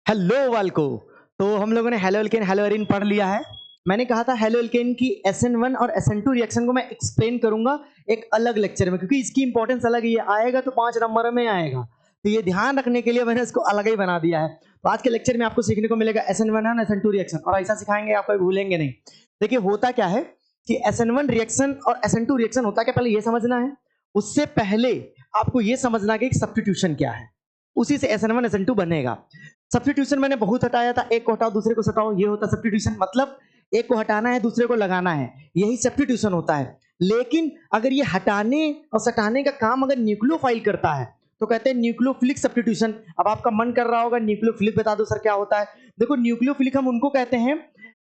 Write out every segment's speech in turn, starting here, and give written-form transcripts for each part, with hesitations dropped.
Hello वाल्को। तो हम लोगों ने हेलो एल्केन हेलो एरिन पढ़ लिया है। मैंने कहा था हेलो एल्केन की SN1 और SN2 रिएक्शन को मैं एक्सप्लेन करूंगा एक अलग लेक्चर में, क्योंकि इसकी इंपॉर्टेंस अलग है। ये आएगा तो 5 नंबर में आएगा, तो ये ध्यान रखने के लिए मैंने इसको अलग ही बना दिया है। तो आज के लेक्चर में आपको सीखने को मिलेगा SN1 और SN2 रिएक्शन, और ऐसा सिखाएंगे आप कभी भूलेंगे नहीं। देखिए होता क्या है कि SN1 रिएक्शन और SN2 रिएक्शन होता क्या, पहले ये समझना है। उससे पहले आपको ये समझना कि सब्स्टिट्यूशन क्या है, उसी से SN1 SN2 बनेगा। सब्स्टिट्यूशन मैंने बहुत हटाया था, एक को हटाओ दूसरे को सटाओ, ये होता सब्स्टिट्यूशन। मतलब एक को हटाना है दूसरे को लगाना है, यही सब्स्टिट्यूशन होता है। लेकिन अगर ये हटाने और सटाने का काम अगर न्यूक्लियोफाइल करता है तो कहते हैं न्यूक्लियोफिलिक सब्स्टिट्यूशन। अब आपका मन कर रहा होगा न्यूक्लियोफिलिक बता दो सर क्या होता है। देखो न्यूक्लियोफिलिक हम उनको कहते हैं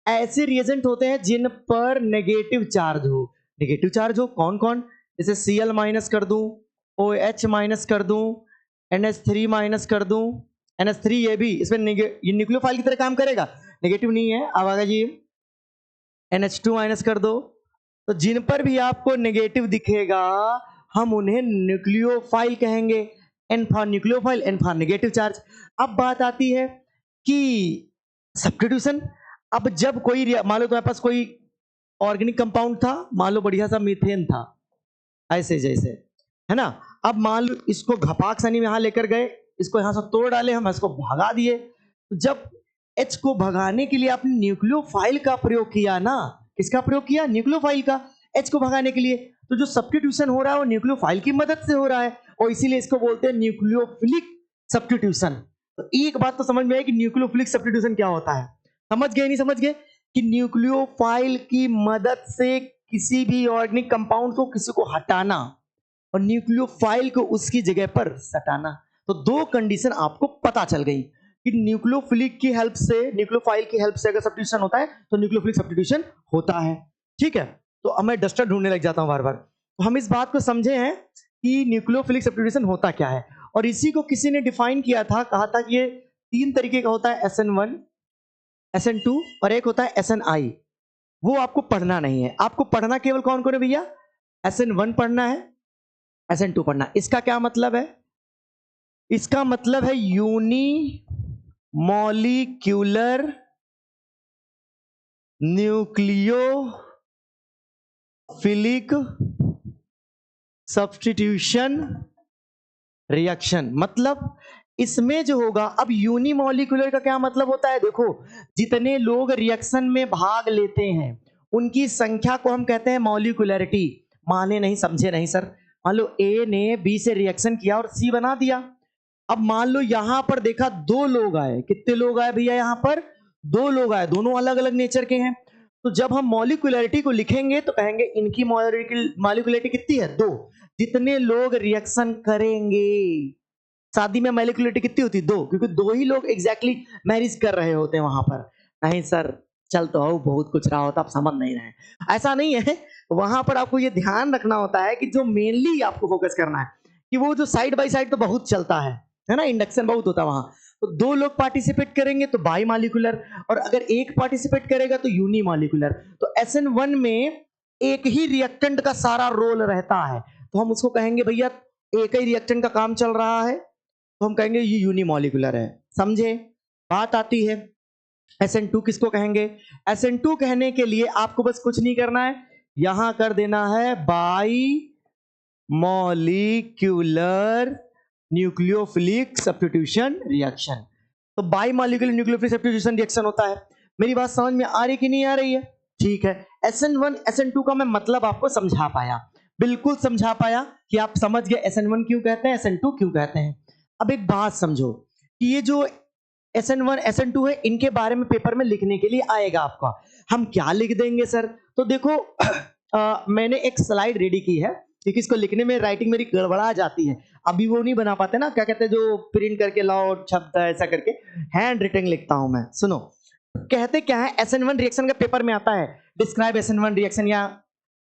ऐसे रिएजेंट होते हैं जिन पर नेगेटिव चार्ज हो। नेगेटिव चार्ज हो कौन कौन, जैसे Cl माइनस कर दूं, OH माइनस कर दूं, NH3 माइनस कर दूं। NH3 ये भी इसमें ये न्यूक्लियोफाइल की तरह काम करेगा, नेगेटिव नहीं है। अब आगे जी NH2 माइनस कर दो। तो जिन पर भी आपको नेगेटिव दिखेगा हम उन्हें न्यूक्लियोफाइल कहेंगे। N for nucleophile, N for negative charge. अब बात आती है कि सब्स्टिट्यूशन। अब जब कोई मान लो तुम्हारे पास कोई ऑर्गेनिक कंपाउंड था, मान लो बढ़िया सा मीथेन था, ऐसे जैसे, है ना। अब मान लो इसको घपाक सनी में यहां लेकर गए, इसको यहां से तोड़ डाले, हम इसको भगा दिए। जब H को भगाने के लिए आपने न्यूक्लियोफाइल का प्रयोग किया ना, किसका प्रयोग किया, न्यूक्लियोफाइल का, H को भगाने के लिए। तो जो सब्स्टिट्यूशन हो रहा है वो न्यूक्लियोफाइल की मदद से हो रहा है, और इसीलिए इसको बोलते हैं न्यूक्लियोफिलिक सब्स्टिट्यूशन। तो एक बात तो समझ में आई कि न्यूक्लियोफिलिक सब्स्टिट्यूशन क्या होता है। समझ गए नहीं समझ गए कि न्यूक्लियोफाइल की मदद से किसी भी ऑर्गेनिक कंपाउंड को किसी को हटाना और न्यूक्लियोफाइल को उसकी जगह पर सटाना। तो दो कंडीशन आपको पता चल गई कि न्यूक्लियोफिलिक की हेल्प से, न्यूक्लियोफाइल की हेल्प से अगर सब्स्टिट्यूशन होता है तो न्यूक्लियोफिलिक सब्स्टिट्यूशन होता है। ठीक है, तो अब मैं डस्टर ढूंढने लग जाता हूं बार बार। तो हम इस बात को समझे हैं कि न्यूक्लियोफिलिक सब्स्टिट्यूशन होता क्या है, और इसी को किसी ने डिफाइन किया था, कहा था कि ये 3 तरीके का होता है, SN1, SN2 और एक होता है SNI। वो आपको पढ़ना नहीं है, आपको पढ़ना केवल कौन कौन है भैया, SN1 पढ़ना है, SN2 पढ़ना। इसका क्या मतलब है, इसका मतलब है unimolecular nucleophilic substitution reaction. मतलब इसमें जो होगा, अब यूनिमॉलिक्यूलर का क्या मतलब होता है, देखो जितने लोग रिएक्शन में भाग लेते हैं उनकी संख्या को हम कहते हैं मॉलिक्यूलरिटी। माने नहीं समझे नहीं सर, मान लो A ने B से रिएक्शन किया और C बना दिया। अब मान लो यहां पर देखा 2 लोग आए, कितने लोग आए भैया, यहां पर 2 लोग आए, दोनों अलग अलग नेचर के हैं। तो जब हम मॉलिक्यूलरिटी को लिखेंगे तो कहेंगे इनकी मॉलिक्यूलरिटी कितनी है, 2। जितने लोग रिएक्शन करेंगे, शादी में मॉलिक्यूलरिटी कितनी होती है, 2, क्योंकि 2 ही लोग एग्जैक्टली मैरिज कर रहे होते हैं वहां पर। नहीं सर चल तो आओ, बहुत कुछ रहा होता, आप समझ नहीं रहे, ऐसा नहीं है। वहां पर आपको ये ध्यान रखना होता है कि जो मेनली आपको फोकस करना है कि वो जो साइड बाय साइड तो बहुत चलता है ना, इंडक्शन बहुत होता है वहां। तो 2 लोग पार्टिसिपेट करेंगे तो बाई मॉलिक्यूलर, और अगर एक पार्टिसिपेट करेगा तो यूनी मॉलिक्यूलर। तो SN1 में एक ही रिएक्टेंट का सारा रोल रहता है, तो हम उसको कहेंगे भैया एक ही रिएक्टेंट का काम चल रहा है, तो हम कहेंगे ये यूनिमॉलिक्यूलर है। समझे, बात आती है SN2 किसको कहेंगे। SN2 कहने के लिए आपको बस कुछ नहीं करना है, यहां कर देना है bimolecular nucleophilic substitution reaction. तो bimolecular nucleophilic substitution reaction होता है। मेरी बात समझ में आ रही कि नहीं आ रही है, ठीक है। SN1 SN2 का मैं मतलब आपको समझा पाया, बिल्कुल समझा पाया कि आप समझ गए SN1 क्यों कहते हैं, SN2 क्यों कहते हैं। अब एक बात समझो कि ये जो SN1 SN2 है इनके बारे में पेपर में लिखने के लिए आएगा आपका, हम क्या लिख देंगे सर। तो देखो मैंने एक स्लाइड रेडी की है, क्योंकि इसको लिखने में राइटिंग मेरी गड़बड़ा जाती है, अभी वो नहीं बना पाते ना, क्या कहते हैं जो प्रिंट करके लाओ शब्द ऐसा करके, हैंड रिटन लिखता हूं मैं। सुनो कहते क्या है, SN1 रिएक्शन का पेपर में आता है, डिस्क्राइब SN1 रिएक्शन, या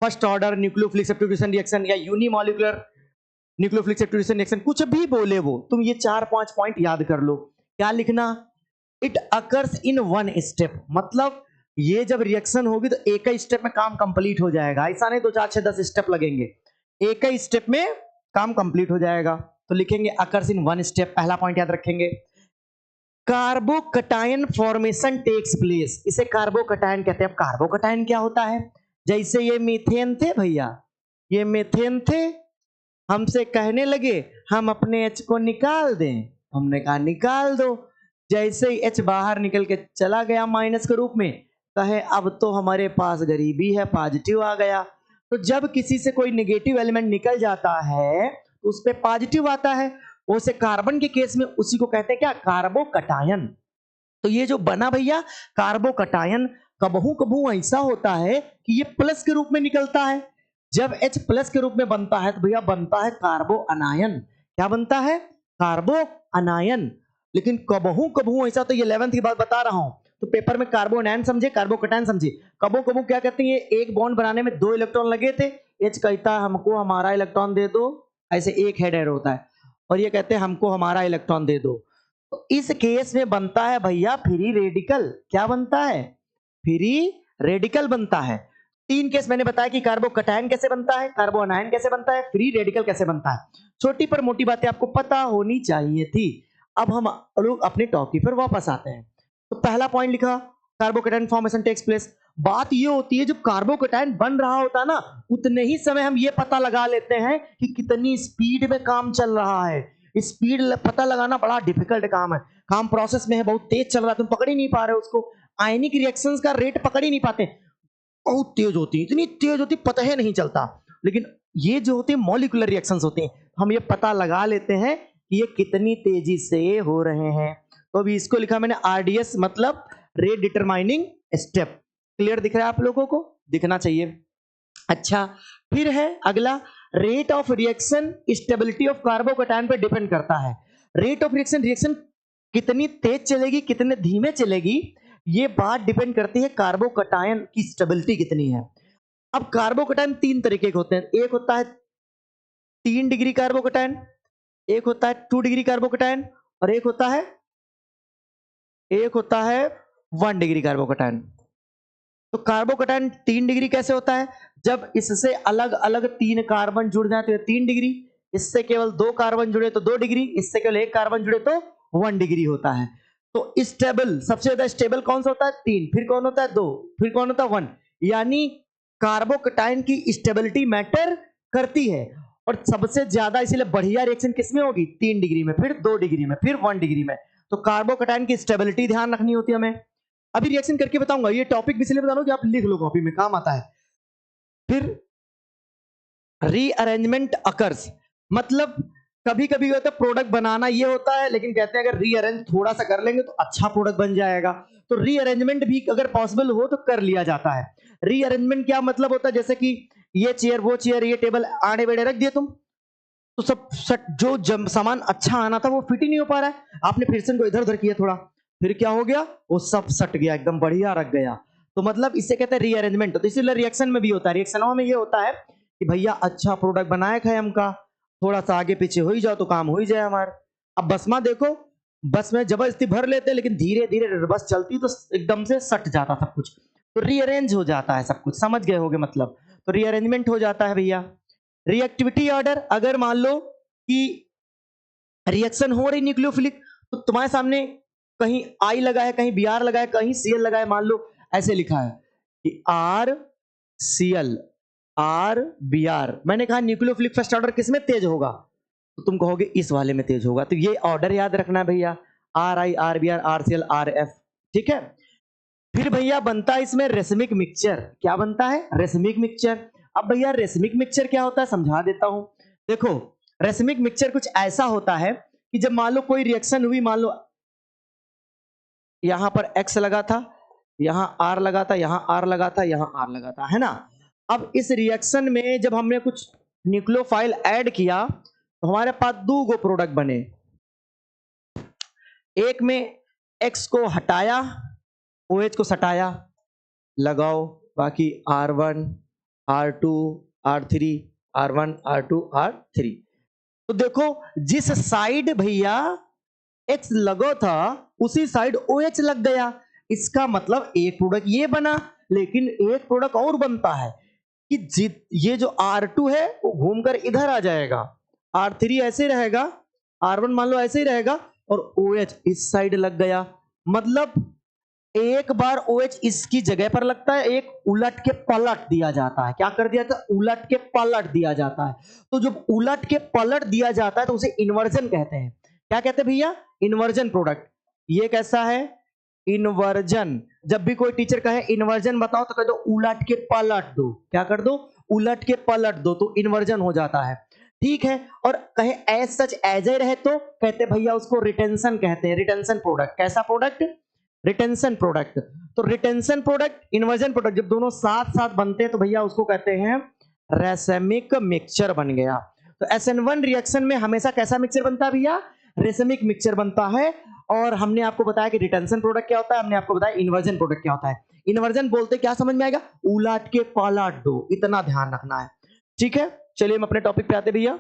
first order nucleophilic substitution reaction, या यूनिमॉलिक्यूलर न्यूक्लियोफिलिक सब्स्टिट्यूशन रिएक्शन, कुछ भी बोले वो, तुम ये 4-5 पॉइंट याद कर लो। क्या लिखना, इट अकर्स इन 1 स्टेप, मतलब ये जब रिएक्शन होगी तो एक ही स्टेप में काम कंप्लीट हो जाएगा, ऐसा नहीं 2 4 6 10 स्टेप लगेंगे, एक ही स्टेप में काम कंप्लीट हो जाएगा। तो लिखेंगे अकर्स इन 1 स्टेप, पहला पॉइंट याद रखेंगे। कार्बोकटायन फॉर्मेशन टेक्स प्लेस, इसे कार्बोकटायन कहते हैं। अब कार्बोकटायन क्या होता है? जैसे ये मीथेन थे भैया, ये मीथेन थे, हमसे कहने लगे हम अपने एच को निकाल दें, हमने कहा निकाल दो। जैसे ही एच बाहर निकल के चला गया माइनस के रूप में, कहे अब तो हमारे पास गरीबी है, पॉजिटिव आ गया। तो जब किसी से कोई नेगेटिव एलिमेंट निकल जाता है तो उस पे पॉजिटिव आता है, उसे कार्बन के केस में उसी को कहते हैं क्या? कार्बोकटायन। तो ये जो बना भैया कार्बोकटायन, कबहू कबहू ऐसा होता है कि ये प्लस के रूप में निकलता है। जब H प्लस के रूप में बनता है तो भैया बनता है कार्बो अनायन। क्या बनता है? कार्बो अनायन। लेकिन कबहू कबहू ऐसा, तो ये 11th की बात बता रहा हूं, तो पेपर में कार्बो अनायन समझे, कार्बोकटायन समझे। कबहू कबहू क्या कहते हैं, ये एक बॉन्ड बनाने में 2 इलेक्ट्रॉन लगे थे, H कहता है हमको हमारा इलेक्ट्रॉन दे दो, ऐसे एक हेड एरो होता है, और ये कहते हैं हमको हमारा इलेक्ट्रॉन दे दो। तो इस केस में बनता है भैया फ्री रेडिकल। क्या बनता है? फ्री रेडिकल बनता है। 3 केस मैंने बताया कि कार्बोकटायन कैसे बनता है, कार्बो अनायन कैसे बनता है, फ्री रेडिकल कैसे बनता है। छोटी पर मोटी बातें आपको पता होनी चाहिए थी। अब हम लोग अपने टॉपिक पर वापस आते हैं। तो पहला पॉइंट लिखा, कार्बोकटायन फॉर्मेशन टेक्स प्लेस। बात ये होती है जब कार्बोकटायन बन रहा होता है ना, उतने ही समय हम ये पता लगा लेते हैं कि कितनी स्पीड में काम चल रहा है। स्पीड पता लगाना बड़ा डिफिकल्ट काम है, काम प्रोसेस में है, बहुत तेज चल रहा है, तुम पकड़ ही नहीं पा रहे हो उसको। आयनिक रिएक्शंस का रेट पकड़ ही नहीं पाते, बहुत तेज होती है, इतनी तेज होती पता ही नहीं चलता। लेकिन ये जो होते हैं मॉलिक्यूलर रिएक्शंस होते हैं, हम ये पता लगा लेते हैं कि ये कितनी तेजी से हो रहे हैं। तो अभी इसको लिखा मैंने आरडीएस, मतलब रेट डिटरमाइनिंग स्टेप। क्लियर दिख रहा है आप लोगों को? दिखना चाहिए। अच्छा, फिर है अगला, rate of reaction stability of carbocation पे डिपेंड करता है। रेट ऑफ रिएक्शन, रिएक्शन कितनी तेज चलेगी कितने धीमे चलेगी, ये बात डिपेंड करती है कार्बोकटायन की स्टेबिलिटी कितनी है। अब कार्बोकटायन 3 तरीके के होते हैं, एक होता है 3 डिग्री कार्बोकटायन, एक होता है 2 डिग्री कार्बोकटायन, और एक होता है 1 डिग्री कार्बोकटायन। तो कार्बोकटायन 3 डिग्री कैसे होता है? जब इससे अलग अलग 3 कार्बन जुड़ जाए तो ये 3 डिग्री, इससे केवल 2 कार्बन जुड़े तो 2 डिग्री, इससे केवल 1 कार्बन जुड़े तो 1 डिग्री होता है। तो स्टेबल, सबसे ज्यादा स्टेबल कौन सा होता है? 3, फिर कौन होता है? 2, फिर कौन होता है? 1। यानी कार्बोकटायन की स्टेबिलिटी मैटर करती है। और सबसे ज्यादा इसीलिए बढ़िया रिएक्शन किसमें होगी? 3 डिग्री में, फिर 2 डिग्री में, फिर 1 डिग्री में। तो कार्बोकटायन की स्टेबिलिटी ध्यान रखनी होती है हमें। अभी रिएक्शन करके बताऊंगा, ये टॉपिक भी इसलिए बता रहा हूं कि आप लिख लो, कॉपी में काम आता है। फिर रीअरेंजमेंट अकर्स, मतलब कभी कभी होता है प्रोडक्ट बनाना ये होता है, लेकिन कहते हैं अगर रीअरेंज थोड़ा सा कर लेंगे तो अच्छा प्रोडक्ट बन जाएगा। तो रीअरेंजमेंट भी अगर पॉसिबल हो तो कर लिया जाता है। रीअरेंजमेंट क्या मतलब होता है? जैसे कि ये चेयर, वो चेयर, ये टेबल आड़े बेड़े रख दिए तुम, तो सब जो सामान अच्छा आना था वो फिट ही नहीं हो पा रहा है, आपने फिर से इनको इधर उधर किया थोड़ा, फिर क्या हो गया? वो सब सट गया, एकदम बढ़िया रख गया। तो मतलब इसे कहते हैं रीअरेंजमेंट। तो इसीलिए रिएक्शन में भी होता है, रिएक्शनों में ये होता है कि भैया अच्छा प्रोडक्ट बनाए है हमका, थोड़ा सा आगे पीछे हो ही जाओ तो काम हो ही जाए हमारे। अब बस में देखो, बस में जबरदस्ती भर लेते लेकिन धीरे धीरे बस चलती तो एकदम से सट जाता सब कुछ, तो रीअरेंज हो जाता है सब कुछ, समझ गए होगे मतलब। तो रीअरेंजमेंट हो जाता है भैया। रिएक्टिविटी ऑर्डर, अगर मान लो कि रिएक्शन हो रही न्यूक्लियोफिलिक, तो तुम्हारे सामने कहीं आई लगा है, कहीं बी आर लगा है, कहीं सी एल लगा है, मान लो ऐसे लिखा है कि R C L R B R. मैंने कहा न्यूक्लियोफिलिक फर्स्ट ऑर्डर किसमें तेज होगा? तो तुम कहोगे इस वाले में तेज होगा। तो ये ऑर्डर याद रखना है भैया, R I R B R R C L R F, ठीक है। फिर भैया बनता है इसमें रेसमिक मिक्सचर। क्या बनता है? Racemic mixture. अब भैया रेसमिक मिक्सचर क्या होता है समझा देता हूं। देखो, रेसमिक मिक्सचर कुछ ऐसा होता है कि जब मान लो कोई रिएक्शन हुई, मान लो यहां पर एक्स लगा था, यहां आर लगा था, यहां आर लगा था, यहां आर लगा था, है ना। अब इस रिएक्शन में जब हमने कुछ न्यूक्लियोफाइल ऐड किया तो हमारे पास 2 गो प्रोडक्ट बने। एक में एक्स को हटाया, OH को सटाया, लगाओ, बाकी R1 R2 R3 R1 R2 R3। तो देखो जिस साइड भैया X लगो था उसी साइड OH लग गया। इसका मतलब एक प्रोडक्ट ये बना, लेकिन एक प्रोडक्ट और बनता है कि ये जो R2 है वो घूमकर इधर आ जाएगा, R3 ऐसे रहेगा, R1 मान लो ऐसे ही रहेगा, और OH इस साइड लग गया, मतलब एक बार OH इसकी जगह पर लगता है, एक उलट के पलट दिया जाता है। क्या कर दिया जाता है? उलट के पलट दिया जाता है। तो जब उलट के पलट दिया जाता है तो उसे इन्वर्जन कहते हैं। क्या कहते हैं भैया? Inversion product. ये कैसा है? इन्वर्जन। जब भी कोई टीचर कहे इन्वर्जन बताओ तो कह दो उलट के पलट दो। क्या कर दो? उलट के पलट दो, तो इन्वर्जन हो जाता है। ठीक है। और कहे एज सच एज ए रहे तो कहते भैया उसको रिटेंशन कहते हैं। Retention product. कैसा प्रोडक्ट? Retention product. तो रिटेंशन प्रोडक्ट, इन्वर्जन प्रोडक्ट जब दोनों साथ साथ बनते हैं तो भैया उसको कहते हैं रेसेमिक मिक्सचर बन गया। तो SN1 रिएक्शन में हमेशा कैसा मिक्सचर बनता है भैया? रेसेमिक मिक्सचर बनता है। और हमने आपको बताया कि रिटेंशन प्रोडक्ट क्या होता है, हमने आपको बताया इन्वर्जन प्रोडक्ट क्या होता है। इन्वर्जन बोलते क्या समझ में आएगा? उलट के पलट दो, इतना ध्यान रखना है। ठीक है, चलिए हम अपने टॉपिक पे आते भैया,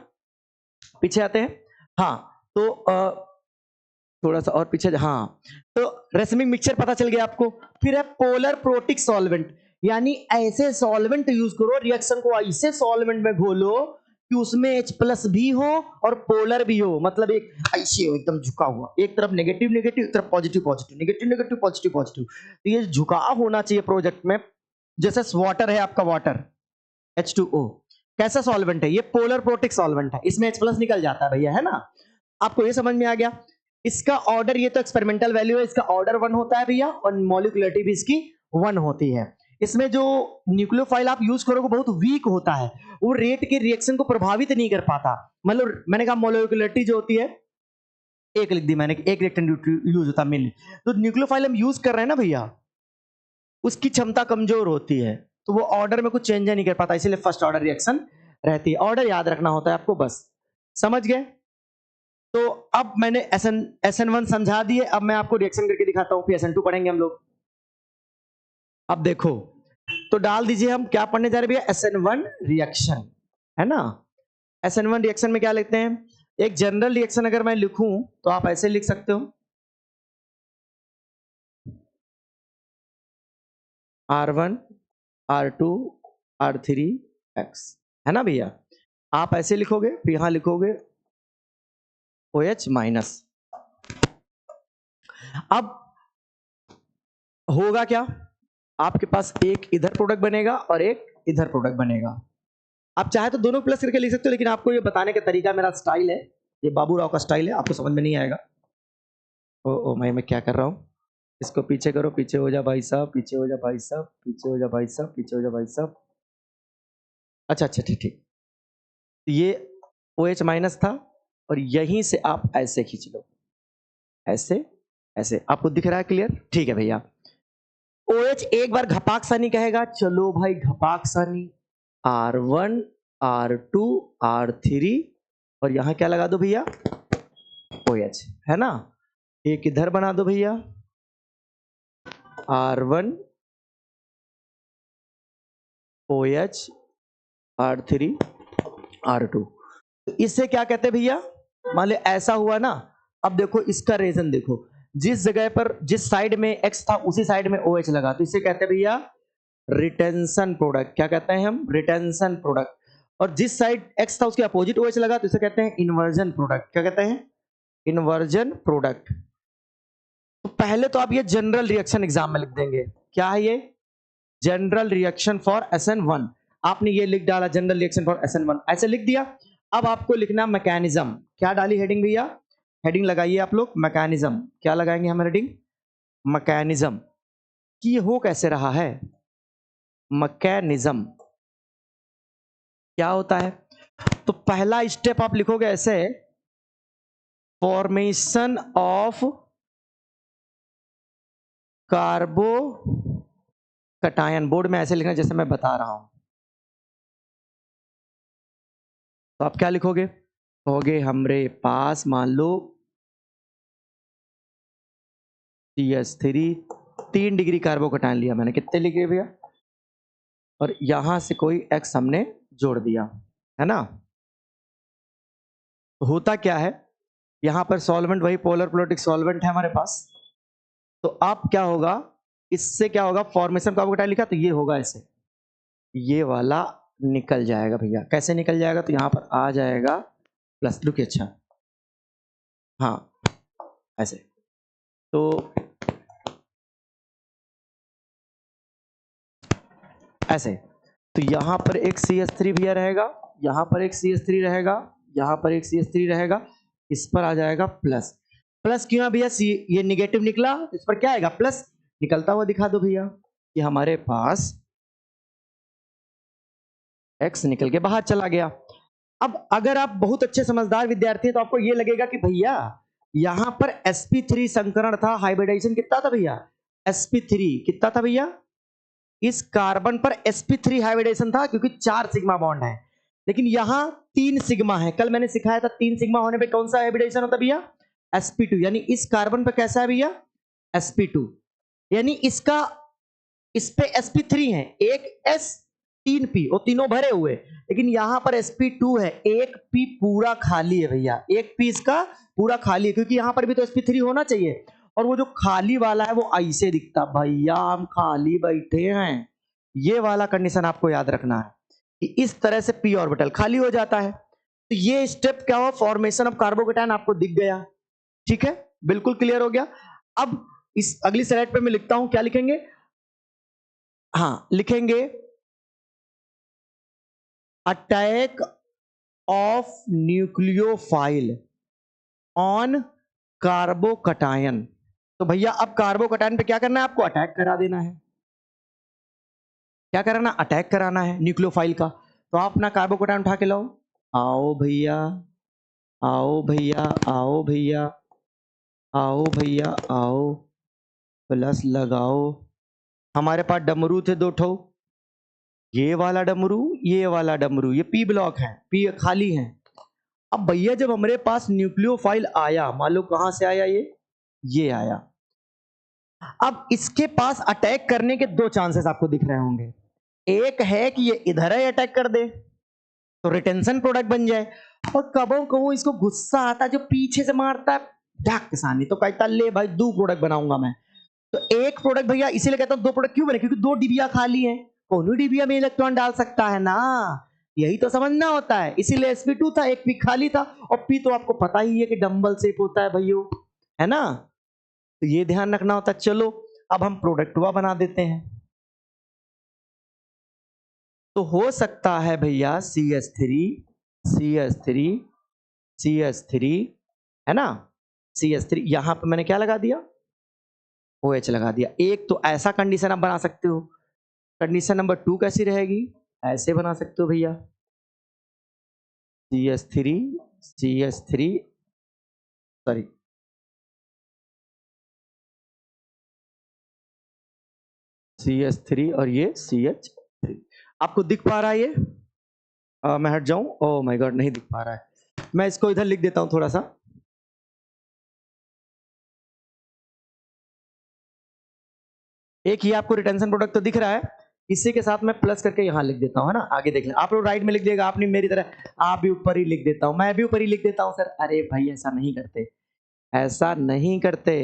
पीछे आते हैं। हाँ, तो थोड़ा सा और पीछे। हाँ, तो रेसमिक मिक्सचर पता चल गया आपको। फिर है पोलर प्रोटिक सॉल्वेंट, यानी ऐसे सॉल्वेंट यूज करो, रिएक्शन को ऐसे सॉल्वेंट में घोलो कि उसमें H+ भी हो और पोलर भी हो, मतलब एक ऐसे हो एकदम झुका हुआ, एक तरफ नेगेटिव नेगेटिव, एक तरफ positive positive, negative negative, positive positive. तो ये झुकाव होना चाहिए प्रोजेक्ट में। जैसे वाटर है आपका, वाटर H2O कैसा सॉल्वेंट है? ये पोलर प्रोटिक सॉल्वेंट है, इसमें H+ निकल जाता है भैया, है ना। आपको ये समझ में आ गया। इसका ऑर्डर, ये तो एक्सपेरिमेंटल वैल्यू है, इसका ऑर्डर 1 होता है भैया, और मॉलिक्यूलरिटी भी इसकी 1 होती है। इसमें जो न्यूक्लियोफाइल आप यूज करोगे बहुत वीक होता है, वो रेट के रिएक्शन को प्रभावित नहीं कर पाता। मतलब मैंने कहा मॉलिक्यूलरिटी जो होती है, एक लिख दी मैंने, एक रिएक्टेंट यूज होता है मेनली। तो न्यूक्लियोफाइल हम यूज कर रहे हैं ना भैया, उसकी क्षमता कमजोर होती है, तो वो ऑर्डर में कुछ चेंज नहीं कर पाता, इसीलिए फर्स्ट ऑर्डर रिएक्शन रहती है। ऑर्डर याद रखना होता है आपको, बस समझ गए। तो अब मैंने SN1 समझा दिए, अब मैं आपको रिएक्शन करके दिखाता हूं, फिर SN2 पढ़ेंगे हम लोग। अब देखो, तो डाल दीजिए, हम क्या पढ़ने जा रहे हैं भैया? SN1 रिएक्शन, है ना। SN1 रिएक्शन में क्या लिखते हैं? एक जनरल रिएक्शन अगर मैं लिखूं तो आप ऐसे लिख सकते हो, R1 R2 R3X, है ना भैया। आप ऐसे लिखोगे, फिर यहां लिखोगे OH-। अब होगा क्या? आपके पास एक इधर प्रोडक्ट बनेगा और एक इधर प्रोडक्ट बनेगा। आप चाहे तो दोनों प्लस करके लिख सकते हो, लेकिन आपको ये बताने का तरीका, मेरा स्टाइल है, ये बाबू राव का स्टाइल है, आपको समझ में नहीं आएगा। ओ मैं क्या कर रहा हूँ? इसको पीछे करो, पीछे हो जा भाई साहब, पीछे हो जा भाई साहब, पीछे हो जा भाई साहब, पीछे हो जा भाई साहब। अच्छा अच्छा, ठीक ठीक। ये OH- था, और यहीं से आप ऐसे खींच लो, ऐसे ऐसे। आपको दिख रहा है क्लियर? ठीक है भैया। OH एक बार घपाक सानी कहेगा, चलो भाई घपाक सानी, R1 R2 R3, और यहां क्या लगा दो भैया? OH, है ना। एक इधर बना दो भैया, R1 OH R3 R2। तो इससे क्या कहते हैं भैया? मान लो ऐसा हुआ ना। अब देखो इसका रीजन देखो, जिस जगह पर, जिस साइड में X था उसी साइड में OH लगा, तो इसे कहते हैं भैया रिटेंशन प्रोडक्ट। क्या कहते हैं हम? Retention product. और जिस साइड X था उसके अपोजिट OH लगा, तो इसे कहते हैं इन्वर्जन प्रोडक्ट। क्या कहते हैं? Inversion product. तो पहले तो आप ये जनरल रिएक्शन एग्जाम में लिख देंगे। क्या है ये? General reaction for SN1। आपने ये लिख डाला, जनरल रिएक्शन फॉर SN1, ऐसे लिख दिया। अब आपको लिखना मैकेनिज्म। क्या डाली हेडिंग भैया? हेडिंग लगाइए आप लोग, मैकेनिज्म। क्या लगाएंगे हम हेडिंग? मैकेनिज्म। कि हो कैसे रहा है? मैकेनिज्म क्या होता है? तो पहला स्टेप आप लिखोगे ऐसे, फॉर्मेशन ऑफ कार्बो कटायन। बोर्ड में ऐसे लिखना जैसे मैं बता रहा हूं। तो आप क्या लिखोगे? कहोगे हमरे पास मान लो CH3 3 डिग्री कार्बो कटायन लिया मैंने, कितने लिखे भैया? और यहां से कोई X हमने जोड़ दिया, है ना। तो होता क्या है, यहां पर सॉल्वेंट वही पोलर प्रोटिक सॉल्वेंट है हमारे पास। तो अब क्या होगा, इससे क्या होगा? फॉर्मेशन कार्बो कटायन लिखा, तो ये होगा ऐसे, ये वाला निकल जाएगा भैया। कैसे निकल जाएगा? तो यहां पर आ जाएगा प्लस। लुक अच्छा, हाँ, ऐसे। तो ऐसे, तो यहां पर एक CH3 भैया रहेगा, यहां पर एक CH3 रहेगा, यहां पर एक CH3 रहेगा, इस पर आ जाएगा प्लस। प्लस क्यों है भैया? ये निगेटिव निकला, इस पर क्या आएगा? प्लस। निकलता हुआ दिखा दो भैया कि हमारे पास x निकल के बाहर चला गया। अब अगर आप बहुत अच्छे समझदार विद्यार्थी हैं तो आपको ये लगेगा कि भैया यहां पर sp3 संकरण था, हाइब्रिडाइजेशन कितना था भैया? sp3 कितना था भैया? इस कार्बन पर sp3 हाइब्रिडेशन था क्योंकि 4 सिग्मा बॉन्ड है, लेकिन यहां 3 सिग्मा है। कल मैंने सिखाया था 3 सिग्मा होने पे कौन सा हाइब्रिडेशन होता है भैया? sp2। यानी इस कार्बन पर कैसा है भैया? sp2। यानी इसका इस पे sp3 है, एक s 3 p, वो तीनों भरे हुए, लेकिन यहां पर sp2 है, एक p पूरा खाली है भैया, एक p इसका पूरा खाली है, क्योंकि यहां पर भी तो sp3 होना चाहिए। और वो जो खाली वाला है वो ऐसे दिखता, भैया हम खाली बैठे हैं। ये वाला कंडीशन आपको याद रखना है कि इस तरह से p ऑर्बिटल खाली हो जाता है। तो ये स्टेप क्या हुआ? फॉर्मेशन ऑफ कार्बोकेटायन आपको दिख गया। ठीक है, बिल्कुल क्लियर हो गया। अब इस अगली स्लाइड पे मैं लिखता हूं, क्या लिखेंगे? हाँ, लिखेंगे attack of nucleophile on carbocation. तो भैया अब कार्बोकटायन पे क्या करना है? आपको अटैक करा देना है। क्या कराना? अटैक कराना है न्यूक्लियोफाइल का। तो आप अपना कार्बोकटायन उठा के लाओ। आओ भैया, आओ भैया, आओ भैया, आओ भैया, आओ, प्लस लगाओ। हमारे पास डमरू थे 2 ठो, ये वाला डमरू, ये वाला डमरू, ये पी ब्लॉक है, पी खाली है। अब भैया जब हमारे पास न्यूक्लियोफाइल आया, मान लो कहां से आया, ये आया। अब इसके पास अटैक करने के 2 चांसेस आपको दिख रहे होंगे। एक है कि ये इधर ही अटैक कर दे तो रिटेंशन प्रोडक्ट बन जाए, और कबो कबो इसको गुस्सा आता है जो पीछे से मारता है ढाक किसानी, तो कहता ले भाई 2 प्रोडक्ट बनाऊंगा मैं। तो एक प्रोडक्ट भैया इसीलिए कहता हूं 2 प्रोडक्ट क्यों बने? क्योंकि 2 डिबिया खाली है, कौन डिबिया में इलेक्ट्रॉन डाल सकता है ना, यही तो समझना होता है। इसीलिए sp2 था, एक पी खाली था, और पी तो आपको पता ही है कि डंबल शेप होता है भैया, है ना, तो ये ध्यान रखना होता है। चलो अब हम प्रोडक्ट हुआ बना देते हैं। तो हो सकता है भैया CH3 CH3 CH3, है ना, CH3, यहां पर मैंने क्या लगा दिया? OH लगा दिया। एक तो ऐसा कंडीशन आप बना सकते हो। कंडीशन नंबर 2 कैसी रहेगी? ऐसे बना सकते हो भैया, CH3 CH3 सॉरी CH3 और ये CH3। आपको दिख पा रहा है ये? मैं हट जाऊं? ओह माय गॉड, नहीं दिख पा रहा है। मैं इसको इधर लिख देता हूं थोड़ा सा। एक ये आपको रिटेंशन प्रोडक्ट तो दिख रहा है, इसी के साथ मैं प्लस करके यहां लिख देता हूं, है ना, आगे देख लें। आप लोग राइट में लिख देगा, आपने मेरी तरह आप भी ऊपर ही लिख देता हूं, मैं भी ऊपर ही लिख देता हूं सर। अरे भाई ऐसा नहीं करते, ऐसा नहीं करते।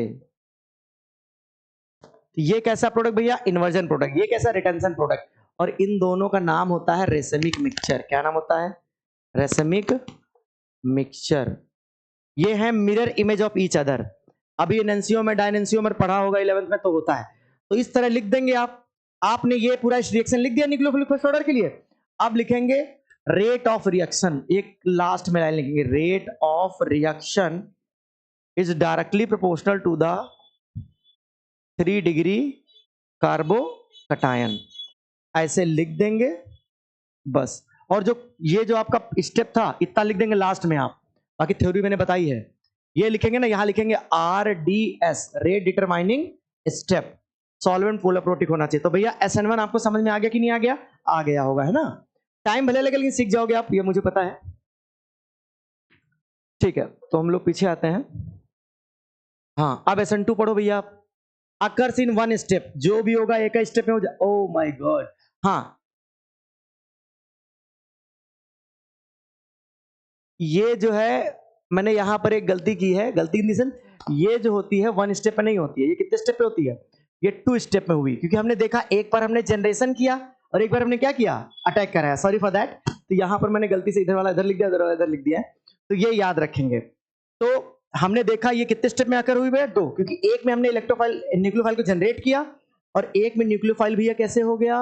ये कैसा प्रोडक्ट भैया? Inversion product. ये कैसा? Retention product. और इन दोनों का नाम होता है रेसमिक मिक्सचर। क्या नाम होता है? Racemic mixture. ये है mirror image of each other. अभी एनएनसीओ डायनेंसियोमर पढ़ा होगा 11th में, तो होता है। तो इस तरह लिख देंगे आप। आपने ये पूरा रिएक्शन लिख दिया न्यूक्लियोफिलिक फर्स्ट ऑर्डर के लिए। अब लिखेंगे रेट ऑफ रिएक्शन, एक लास्ट में लाइन लिखेंगे, rate of reaction is directly proportional to the 3 degree carbocation. ऐसे लिख देंगे बस। और जो ये जो आपका स्टेप था इतना लिख देंगे लास्ट में आप, बाकी थ्योरी मैंने बताई है। ये लिखेंगे ना, यहां लिखेंगे RDS, rate determining step, solvent polar protic होना चाहिए। तो भैया SN1 आपको समझ में आ गया कि नहीं आ गया? आ गया होगा, है ना। टाइम भले लगे लेकिन सीख जाओगे आप, ये मुझे पता है। ठीक है, तो हम लोग पीछे आते हैं। हाँ, अब SN2 पढ़ो भैया। अकर्स इन 1 स्टेप, जो भी होगा एक ही स्टेप में हो जाए। ओ माय गॉड, हाँ, ये जो है मैंने यहां पर एक गलती की है, गलती इन द सेंस, ये जो होती है 1 स्टेप पे नहीं होती है, ये कितने स्टेप पे होती है? ये 2 स्टेप में हुई, क्योंकि हमने देखा एक बार हमने जनरेशन किया और एक बार हमने क्या किया? अटैक कराया। Sorry for that. तो यहां पर मैंने गलती से इधर वाला इधर लिख दिया, इधर वाला इधर लिख दिया है, तो ये याद रखेंगे। तो हमने देखा ये कितने स्टेप में आकर हुई है? 2, क्योंकि एक में हमने इलेक्ट्रोफाइल न्यूक्लियोफाइल को जनरेट किया और एक में न्यूक्लियोफाइल भैया कैसे हो गया?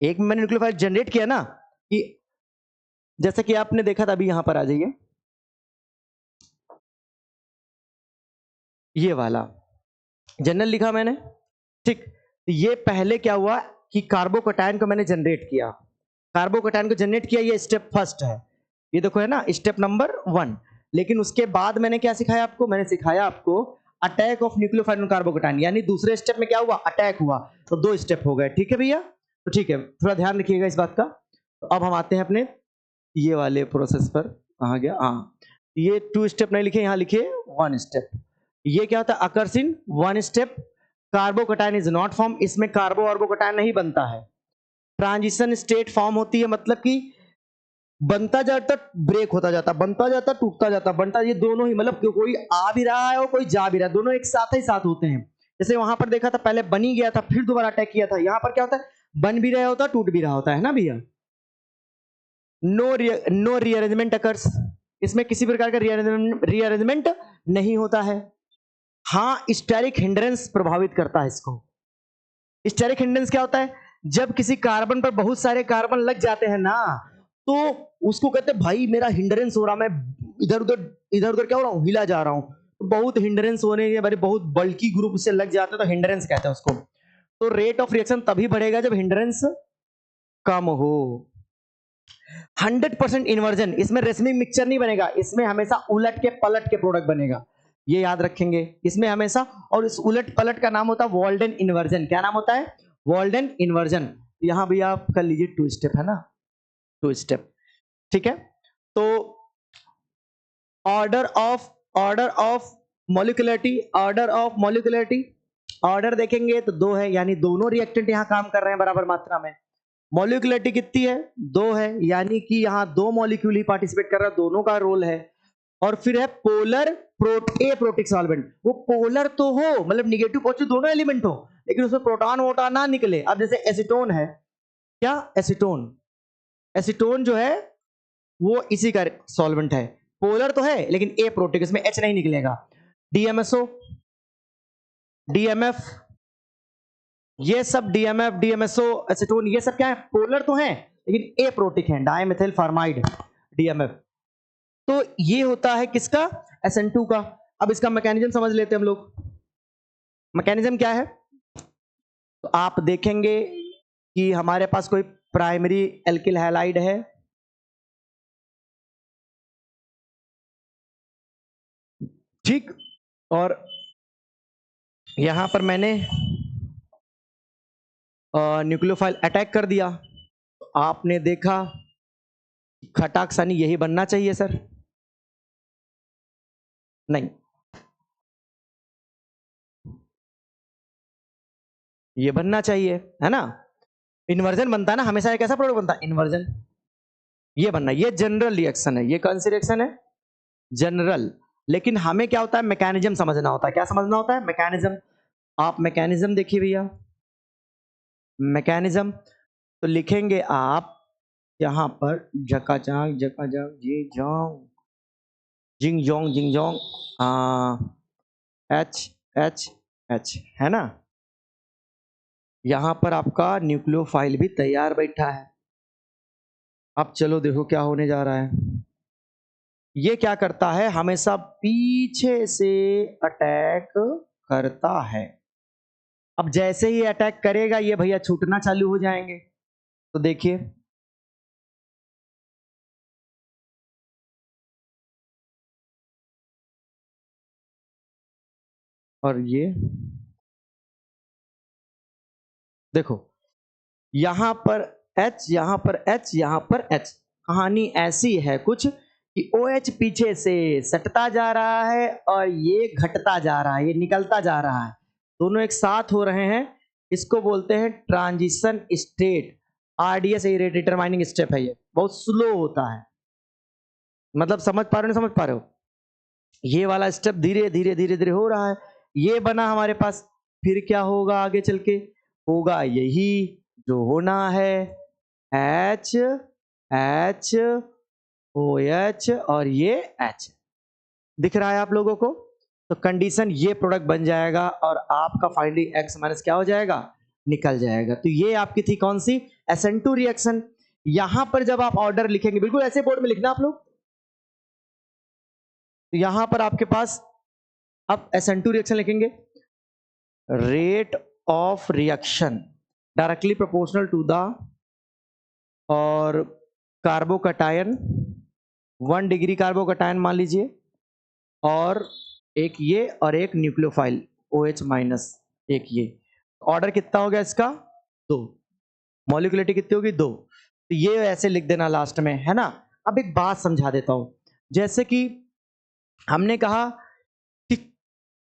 एक में मैंने न्यूक्लियोफाइल जनरेट किया ना, कि जैसे कि आपने देखा था, अभी यहां पर आ जाइए, ये वाला जनरल लिखा मैंने, ठीक। ये पहले क्या हुआ कि कार्बोकैटायन को मैंने जनरेट किया, कार्बोकैटायन को जनरेट किया, ये स्टेप फर्स्ट है, ये देखो है ना, स्टेप नंबर 1। लेकिन उसके बाद मैंने क्या सिखाया आपको? मैंने सिखाया आपको attack of nucleophile on carbocation, यानी दूसरे स्टेप में क्या हुआ? अटैक हुआ, तो 2 स्टेप हो गए। ठीक है भैया, तो ठीक है, थोड़ा ध्यान रखिएगा इस बात का। तो अब हम आते हैं अपने ये वाले प्रोसेस पर। कहाँ गया? हाँ, ये 2 स्टेप नहीं लिखे, यहाँ लिखिए 1 स्टेप। ये क्या होता है? Occurs in 1 step, carbocation is not form, इसमें कार्बो ऑर्बोकैटायन नहीं बनता है। ट्रांजिशन स्टेट फॉर्म होती है, मतलब कि बनता जाता ब्रेक होता जाता, बनता जाता टूटता जाता, बनता, ये दोनों ही, मतलब कोई आ भी रहा है और कोई जा भी रहा है, दोनों एक साथ ही साथ होते हैं। जैसे वहां पर देखा था, पहले बन ही गया था, फिर दोबारा अटैक किया था। यहाँ पर क्या होता है? बन भी रहा होता, टूट भी रहा होता है ना भैया। नो रीअरेंजमेंट अकर्स, इसमें किसी प्रकार का रीअरेंजमेंट नहीं होता है। हाँ, स्टेरिक हिंड्रेंस प्रभावित करता है इसको। स्टेरिक हिंड्रेंस क्या होता है? जब किसी कार्बन पर बहुत सारे कार्बन लग जाते हैं ना, तो उसको कहते हैं भाई मेरा हिंड्रेंस हो रहा, मैं इधर उधर क्या हो रहा हूँ, हिला जा रहा हूँ। तो बहुत हिंड्रेंस होने के बारे, बहुत बल्कि ग्रुप से लग जाते हैं तो हिंड्रेंस कहते हैं उसको। तो रेट ऑफ रिएक्शन तभी बढ़ेगा जब हिंड्रेंस कम हो। 100% इन्वर्जन, इसमें रेसमिक मिक्सचर नहीं बनेगा, इसमें हमेशा उलट के पलट के प्रोडक्ट बनेगा, ये याद रखेंगे इसमें हमेशा। और इस उलट पलट का नाम होता है वॉल्डेन इन्वर्जन। क्या नाम होता है? वॉल्डेन इन्वर्जन। यहां भी आप कर लीजिए 2 स्टेप, है ना, 2 स्टेप, ठीक है। तो ऑर्डर ऑफ मॉलिक्यूलरिटी, ऑर्डर देखेंगे तो 2 है, यानी दोनों रिएक्टेंट यहां काम कर रहे हैं बराबर मात्रा में। मॉलिक्यूलरिटी कितनी है? 2 है, यानी कि यहां 2 मॉलिक्यूल ही पार्टिसिपेट कर रहा है, दोनों का रोल है। और फिर है पोलर प्रोटिक सॉल्वेंट, वो पोलर तो हो, मतलब निगेटिव पॉजिटिव दोनों एलिमेंट हो, लेकिन उसमें प्रोटॉन वोटॉन ना निकले। अब जैसे एसीटोन है, क्या एसीटोन, एसीटोन जो है वो इसी का सॉल्वेंट है, पोलर तो है लेकिन ए प्रोटिक, इसमें एच नहीं निकलेगा। डीएमएसओ, डीएमएफ, ये सब डीएमएफ, डीएमएसओ, एसीटोन, ये सब क्या है? पोलर तो है लेकिन ए प्रोटिक है, डाइमेथिल फॉर्माइड, डीएमएफ। तो ये होता है किसका? SN2 का। अब इसका मैकेनिज्म समझ लेते हैं हम लोग। मैकेनिज्म क्या है? तो आप देखेंगे कि हमारे पास कोई प्राइमरी एल्किल हैलाइड है, ठीक, और यहां पर मैंने न्यूक्लियोफाइल अटैक कर दिया, तो आपने देखा खटाक्सानी यही बनना चाहिए सर, नहीं, ये बनना चाहिए, है ना। इन्वर्जन बनता है ना हमेशा, एक ऐसा प्रोडक्ट बनता है इन्वर्जन, ये बनना, ये जनरल रिएक्शन है, ये कौन सी रिएक्शन है? जनरल। लेकिन हमें क्या होता है? मैकेनिज्म समझना होता है। क्या समझना होता है? मैकेनिज्म। आप मैकेनिज्म देखिए भैया, मैकेनिज्म तो लिखेंगे आप यहां पर जकाजांग जकाजांग जी जोंग जिंग जोंग जिंग जोंग, एच एच एच, है ना। यहां पर आपका न्यूक्लियोफाइल भी तैयार बैठा है। अब चलो देखो क्या होने जा रहा है। ये क्या करता है? हमेशा पीछे से अटैक करता है। अब जैसे ही अटैक करेगा ये भैया छूटना चालू हो जाएंगे, तो देखिए और ये देखो, यहां पर H, यहां पर H, यहां पर H। कहानी ऐसी है कुछ कि OH पीछे से सटता जा रहा है और ये घटता जा रहा है, ये निकलता जा रहा है, दोनों एक साथ हो रहे हैं। इसको बोलते हैं transition state. RDS rate determining step है, ये बहुत स्लो होता है। मतलब समझ पा रहे हो? नहीं समझ पा रहे हो? ये वाला स्टेप धीरे धीरे धीरे धीरे हो रहा है, ये बना हमारे पास। फिर क्या होगा आगे चल के? होगा यही जो होना है, H H OH और ये H। दिख रहा है आप लोगों को? तो कंडीशन ये प्रोडक्ट बन जाएगा और आपका फाइनली एक्स माइनस क्या हो जाएगा, निकल जाएगा। तो ये आपकी थी कौन सी, SN2 रिएक्शन। यहां पर जब आप ऑर्डर लिखेंगे, बिल्कुल ऐसे बोर्ड में लिखना आप लोग, तो यहां पर आपके पास अब SN2 रिएक्शन लिखेंगे, rate of reaction directly proportional to the और कार्बोकटायन 1 डिग्री कार्बोकटायन मान लीजिए, और एक ये और एक न्यूक्लियोफाइल OH माइनस, एक ये। ऑर्डर कितना हो गया इसका, 2। मॉलिक्यूलरिटी कितनी होगी, 2। तो ये ऐसे लिख देना लास्ट में, है ना। अब एक बात समझा देता हूं, जैसे कि हमने कहा कि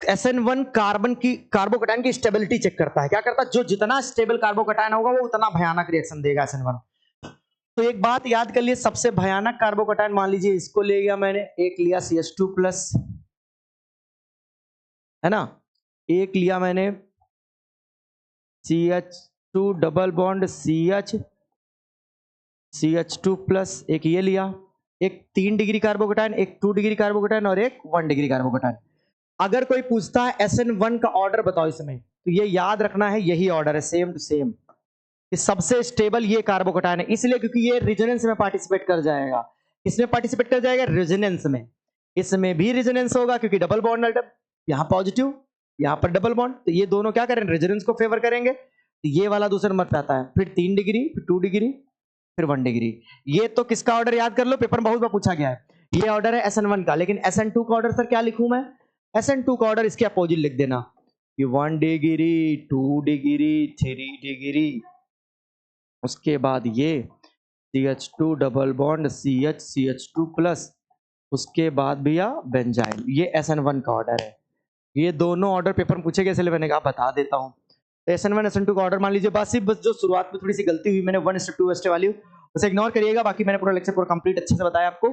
SN1 कार्बन की कार्बोकटायन की स्टेबिलिटी चेक करता है। क्या करता है, जो जितना स्टेबल कार्बोकटायन होगा वो उतना भयानक रिएक्शन देगा SN1। तो एक बात याद कर लिए, सबसे भयानक कार्बोकटायन मान लीजिए इसको ले गया मैंने, एक लिया CH2 प्लस, है ना, एक लिया मैंने CH2 double bond CH2 plus, एक ये लिया, एक 3 डिग्री कार्बोकटायन, एक 2 डिग्री कार्बोकटायन और एक 1 डिग्री कार्बोकटायन। अगर कोई पूछता है SN1 का ऑर्डर बताओ इसमें, तो ये याद रखना है, यही ऑर्डर है, सेम टू सेम। कि सबसे स्टेबल ये कार्बोकटायन है, इसलिए क्योंकि ये रेजोनेंस में पार्टिसिपेट कर जाएगा। किसमें पार्टिसिपेट कर जाएगा, रेजोनेंस में। इसमें भी रेजोनेंस होगा क्योंकि डबल बॉन्ड एटम, यहां पॉजिटिव यहां पर डबल बॉन्ड, तो ये दोनों क्या करेंगे, रेजोनेंस को फेवर करेंगे। तो ये वाला दूसरे नंबर पे आता है, फिर 3 डिग्री, फिर 2 डिग्री, फिर 1 डिग्री। ये तो किसका ऑर्डर याद कर लो, पेपर में बहुत बार पूछा गया है। ये ऑर्डर है SN1 का, लेकिन SN2 का ऑर्डर सर क्या लिखूं मैं, SN2 का ऑर्डर इसके अपोजिट लिख देना, कि 1 डिग्री, 2 डिग्री, 3 डिग्री, उसके बाद ये CH2 double bond CH2 plus, उसके बाद भैया बेंजाइल। ये SN1 का ऑर्डर है। ये दोनों ऑर्डर पेपर में पूछे गए, इसलिए मैंने कहा बता देता हूँ। तो SN1 SN2 का ऑर्डर मान लीजिए, बस जो शुरुआत में थोड़ी सी गलती हुई, मैंने 1 स्टेप 2 स्टेप वाली, उसे इग्नोर करिएगा। बाकी मैंने पूरा लेक्चर पूरा कंप्लीट अच्छे से बताया आपको।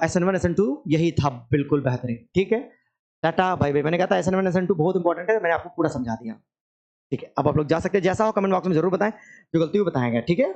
SN1 SN2 यही था, बिल्कुल बेहतरीन। ठीक है, टाटा बाय बाय। मैंने कहा था SN1 SN2 बहुत इंपॉर्टेंट है, मैंने आपको पूरा समझा दिया। ठीक है, अब आप लोग जा सकते हैं, जैसा हो कमेंट बॉक्स में जरूर बताएं, जो गलती हुई बताएंगे। ठीक है।